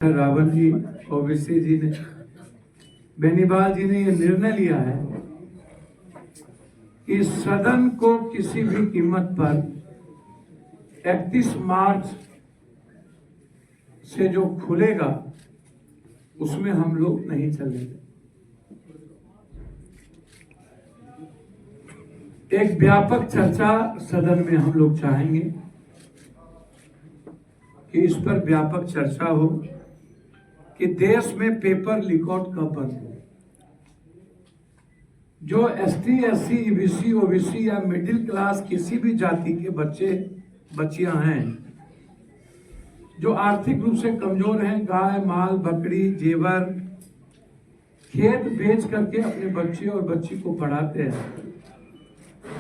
रावल जी, ओवैसी जी ने, बेनीवाल जी ने यह निर्णय लिया है कि सदन को किसी भी कीमत पर 31 मार्च से जो खुलेगा उसमें हम लोग नहीं चलेंगे। एक व्यापक चर्चा सदन में हम लोग चाहेंगे कि इस पर व्यापक चर्चा हो कि देश में पेपर लीकआउट कब बंद हो। जो एसटी, एससी, ईबीसी, ओबीसी या मिडिल क्लास किसी भी जाति के बच्चे बच्चियां हैं जो आर्थिक रूप से कमजोर हैं, गाय, माल, बकरी, जेवर, खेत बेच करके अपने बच्चे और बच्ची को पढ़ाते हैं,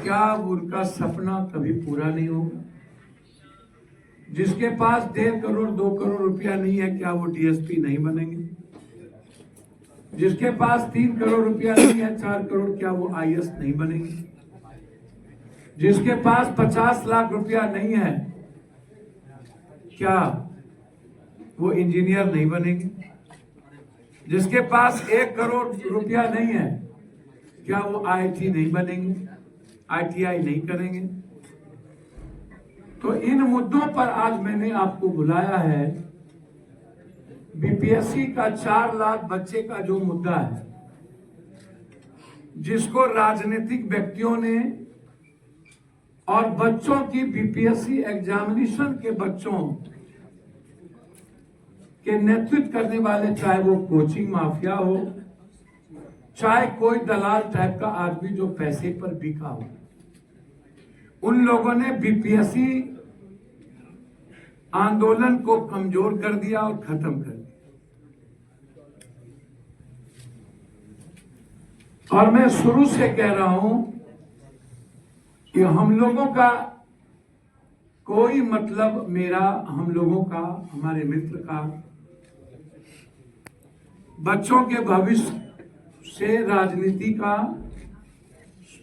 क्या उनका सपना कभी पूरा नहीं होगा? जिसके पास 1.5 करोड़ 2 करोड़ रुपया नहीं है, क्या वो डीएसपी नहीं बनेंगे? जिसके पास 3 करोड़ रुपया नहीं है, 4 करोड़, क्या वो आईएएस नहीं बनेंगे? जिसके पास 50 लाख रुपया नहीं है, क्या वो इंजीनियर नहीं बनेंगे? जिसके पास 1 करोड़ रुपया नहीं है, क्या वो आईआईटी नहीं बनेंगे, आईटीआई नहीं करेंगे? तो इन मुद्दों पर आज मैंने आपको बुलाया है। बीपीएससी का 4 लाख बच्चे का जो मुद्दा है, जिसको राजनीतिक व्यक्तियों ने और बच्चों की बीपीएससी एग्जामिनेशन के बच्चों के नेतृत्व करने वाले, चाहे वो कोचिंग माफिया हो, चाहे कोई दलाल टाइप का आदमी जो पैसे पर बिका हो, उन लोगों ने बीपीएससी आंदोलन को कमजोर कर दिया और खत्म कर दिया। और मैं शुरू से कह रहा हूं कि हम लोगों का कोई मतलब, मेरा, हम लोगों का, हमारे मित्र का बच्चों के भविष्य से राजनीति का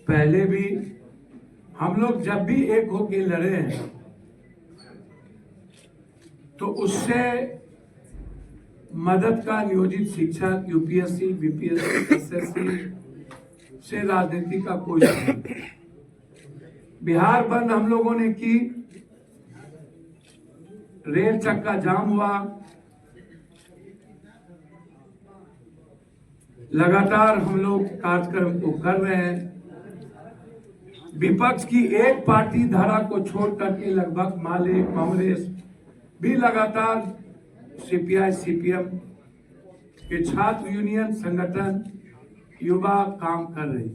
पहले भी हम लोग जब भी एक होके लड़े हैं तो उससे मदद का नियोजित शिक्षक, यूपीएससी, बीपीएससी, एसएससी से राजनीति का कोई नहीं। बिहार बंद हम लोगों ने की, रेल चक्का जाम हुआ, लगातार हम लोग कार्यक्रम को कर रहे हैं। विपक्ष की एक पार्टी धारा को छोड़ करके लगभग माले, कांग्रेस भी लगातार, सीपीआई, सीपीएम के छात्र यूनियन संगठन, युवा काम कर रही।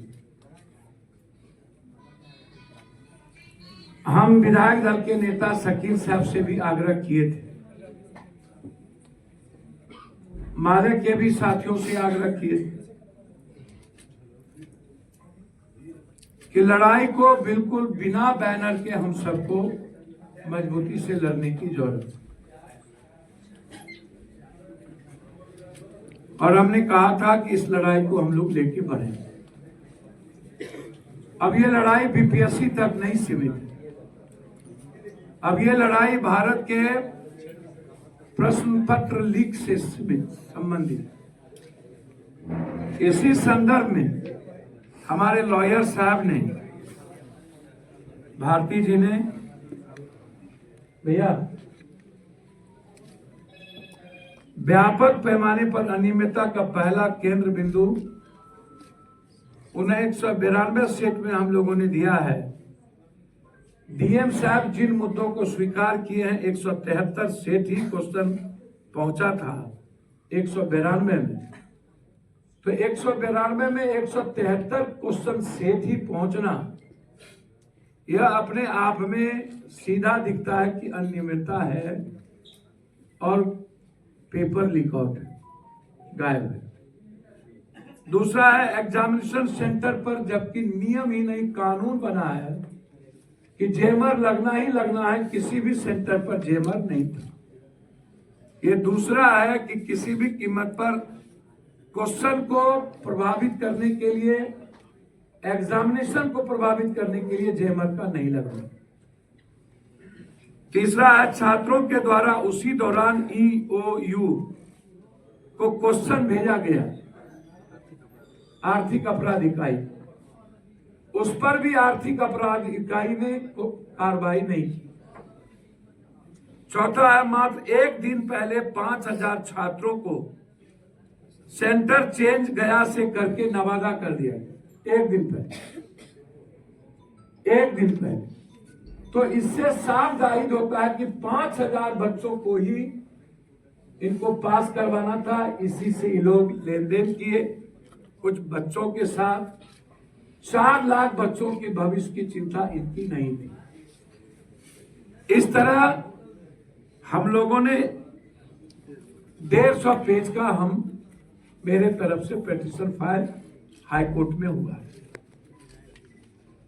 हम विधायक दल के नेता शकील साहब से भी आग्रह किए थे, माले के भी साथियों से आग्रह किए थे कि लड़ाई को बिल्कुल बिना बैनर के हम सबको मजबूती से लड़ने की जरूरत है। और हमने कहा था कि इस लड़ाई को हम लोग लेके बढ़ेंगे। अब ये लड़ाई बीपीएससी तक नहीं सीमित है, अब ये लड़ाई भारत के प्रश्न पत्र लीक से संबंधित। इसी संदर्भ में हमारे लॉयर साहब ने, भारती जी ने, भैया, व्यापक पैमाने पर अनियमितता का पहला केंद्र बिंदु 192 सेट में हम लोगों ने दिया है। डीएम साहब जिन मुद्दों को स्वीकार किए हैं, 173 सेट ही क्वेश्चन पहुंचा था 192 में, तो 192 में 173 क्वेश्चन सेट ही पहुंचना, यह अपने आप में सीधा दिखता है कि अनियमितता है और पेपर लीकआउट गायब है। दूसरा है एग्जामिनेशन सेंटर पर, जबकि नियम ही नहीं, कानून बना है कि जेमर लगना ही लगना है, किसी भी सेंटर पर जेमर नहीं था। ये दूसरा है कि किसी भी कीमत पर क्वेश्चन को प्रभावित करने के लिए, एग्जामिनेशन को प्रभावित करने के लिए जेमर का नहीं लगना। तीसरा है छात्रों के द्वारा उसी दौरान EOU को क्वेश्चन भेजा गया, आर्थिक अपराध इकाई, उस पर भी आर्थिक अपराध इकाई ने कार्रवाई नहीं की। चौथा है मात्र एक दिन पहले 5000 छात्रों को सेंटर चेंज गया से करके नवादा कर दिया गया, एक दिन पहले। तो इससे साफ जाहिर होता है कि 5000 बच्चों को ही इनको पास करवाना था। इसी से ये लोग लेन देन किए कुछ बच्चों के साथ। 4 लाख बच्चों के भविष्य की चिंता इनकी नहीं थी। इस तरह हम लोगों ने 150 पेज का मेरे तरफ से पिटीशन फाइल हाई कोर्ट में हुआ है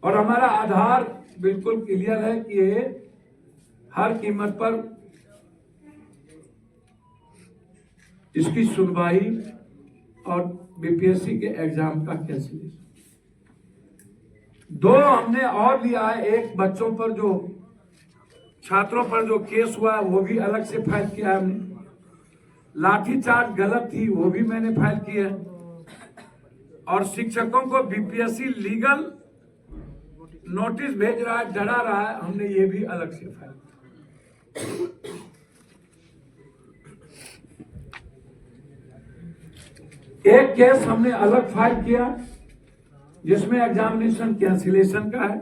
और हमारा आधार बिल्कुल क्लियर है कि ये हर कीमत पर इसकी सुनवाई और बीपीएससी के एग्जाम का कैंसिलेशन। 2 हमने और लिया है, एक बच्चों पर जो छात्रों पर जो केस हुआ है वो भी अलग से फाइल किया है हमने। लाठीचार्ज गलत थी वो भी मैंने फाइल की है और शिक्षकों को बीपीएससी लीगल नोटिस भेज रहा है, डरा रहा है, हमने ये भी अलग से फाइल किया। एक केस हमने अलग फाइल किया जिसमें एग्जामिनेशन कैंसिलेशन का है।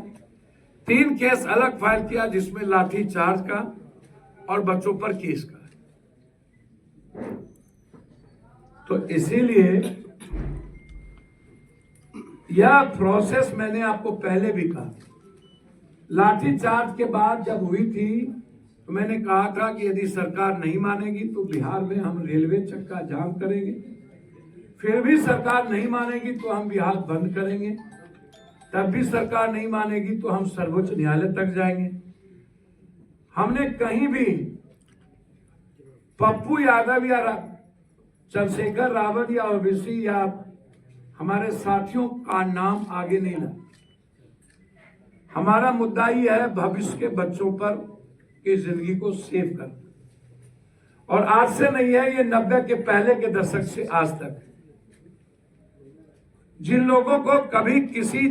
3 केस अलग फाइल किया जिसमें लाठी चार्ज का और बच्चों पर केस का है। तो इसीलिए यह प्रोसेस मैंने आपको पहले भी कहा, लाठी चार्ज के बाद जब हुई थी तो मैंने कहा था कि यदि सरकार नहीं मानेगी तो बिहार में हम रेलवे चक्का जाम करेंगे, फिर भी सरकार नहीं मानेगी तो हम बिहार बंद करेंगे, तब भी सरकार नहीं मानेगी तो हम सर्वोच्च न्यायालय तक जाएंगे। हमने कहीं भी पप्पू यादव या चंद्रशेखर रावत या ओबीसी या हमारे साथियों का नाम आगे नहीं ला। हमारा मुद्दा ही है भविष्य के बच्चों पर की जिंदगी को सेव करना और आज से नहीं है, ये 90 के पहले के दशक से आज तक जिन लोगों को कभी किसी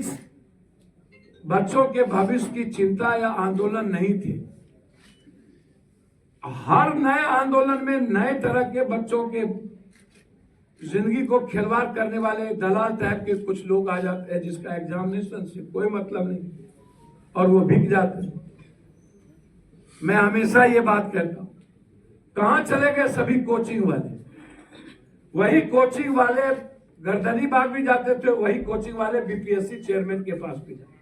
बच्चों के भविष्य की चिंता या आंदोलन नहीं थे, हर नए आंदोलन में नए तरह के बच्चों के जिंदगी को खिलवाड़ करने वाले दलाल टाइप के कुछ लोग आ जाते हैं जिसका एग्जामिनेशन से कोई मतलब नहीं और वो बिक जाते हैं। मैं हमेशा ये बात कहता हूं, कहां चले गए सभी कोचिंग वाले? वही कोचिंग वाले गर्दनी बाग भी जाते थे, वही कोचिंग वाले बीपीएससी चेयरमैन के पास भी जाते।